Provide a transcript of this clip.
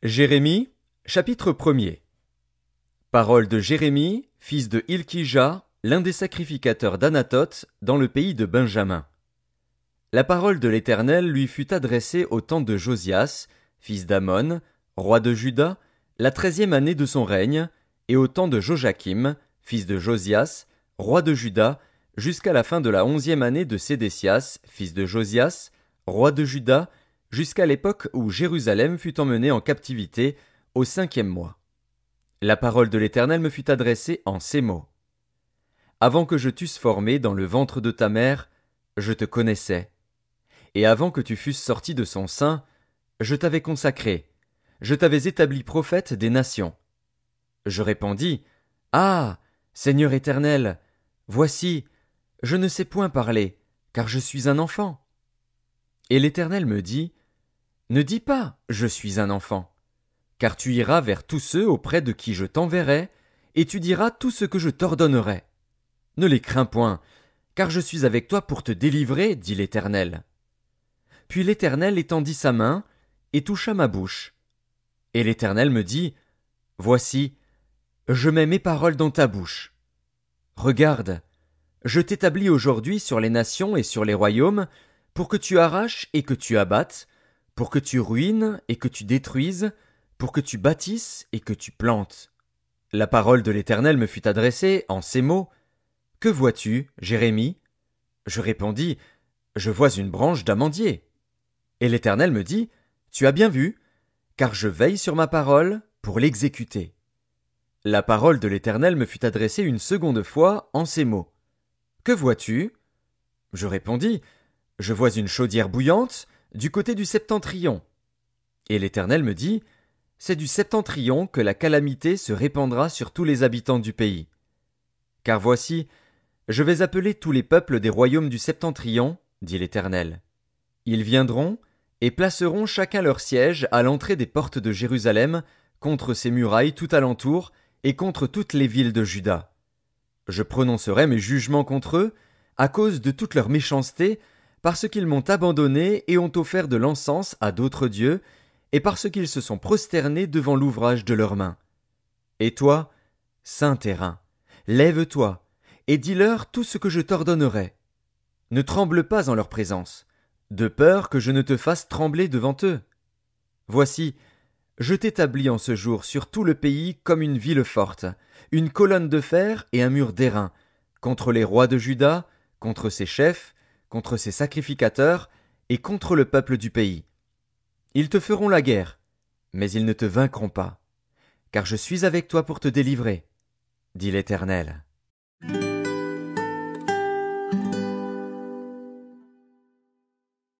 Jérémie, chapitre 1er. Parole de Jérémie, fils de Hilkija, l'un des sacrificateurs d'Anathoth, dans le pays de Benjamin. La parole de l'Éternel lui fut adressée au temps de Josias, fils d'Amon, roi de Juda, la 13e année de son règne, et au temps de Joachim, fils de Josias, roi de Juda, jusqu'à la fin de la 11e année de Sédécias, fils de Josias, roi de Juda, jusqu'à l'époque où Jérusalem fut emmenée en captivité, au 5e mois. La parole de l'Éternel me fut adressée en ces mots. Avant que je t'eusse formé dans le ventre de ta mère, je te connaissais. Et avant que tu fusses sorti de son sein, je t'avais consacré, je t'avais établi prophète des nations. Je répondis, Ah, Seigneur Éternel, voici, je ne sais point parler, car je suis un enfant. Et l'Éternel me dit, Ne dis pas, je suis un enfant, car tu iras vers tous ceux auprès de qui je t'enverrai, et tu diras tout ce que je t'ordonnerai. Ne les crains point, car je suis avec toi pour te délivrer, dit l'Éternel. Puis l'Éternel étendit sa main, et toucha ma bouche. Et l'Éternel me dit, Voici, je mets mes paroles dans ta bouche. Regarde, je t'établis aujourd'hui sur les nations et sur les royaumes, pour que tu arraches et que tu abattes, pour que tu ruines et que tu détruises, pour que tu bâtisses et que tu plantes. La parole de l'Éternel me fut adressée en ces mots. Que vois-tu, Jérémie? Je répondis, Je vois une branche d'amandier. Et l'Éternel me dit, Tu as bien vu, car je veille sur ma parole pour l'exécuter. La parole de l'Éternel me fut adressée une seconde fois en ces mots. Que vois-tu? Je répondis, Je vois une chaudière bouillante du côté du septentrion. Et l'Éternel me dit, C'est du septentrion que la calamité se répandra sur tous les habitants du pays. Car voici, je vais appeler tous les peuples des royaumes du septentrion, dit l'Éternel. Ils viendront et placeront chacun leur siège à l'entrée des portes de Jérusalem, contre ses murailles tout alentour, et contre toutes les villes de Juda. Je prononcerai mes jugements contre eux, à cause de toute leur méchanceté, parce qu'ils m'ont abandonné et ont offert de l'encens à d'autres dieux, et parce qu'ils se sont prosternés devant l'ouvrage de leurs mains. Et toi, saint terrain, lève-toi, et dis-leur tout ce que je t'ordonnerai. Ne tremble pas en leur présence, de peur que je ne te fasse trembler devant eux. Voici, je t'établis en ce jour sur tout le pays comme une ville forte, une colonne de fer et un mur d'airain, contre les rois de Juda, contre ses chefs, contre ses sacrificateurs, et contre le peuple du pays. Ils te feront la guerre, mais ils ne te vaincront pas, car je suis avec toi pour te délivrer, dit l'Éternel.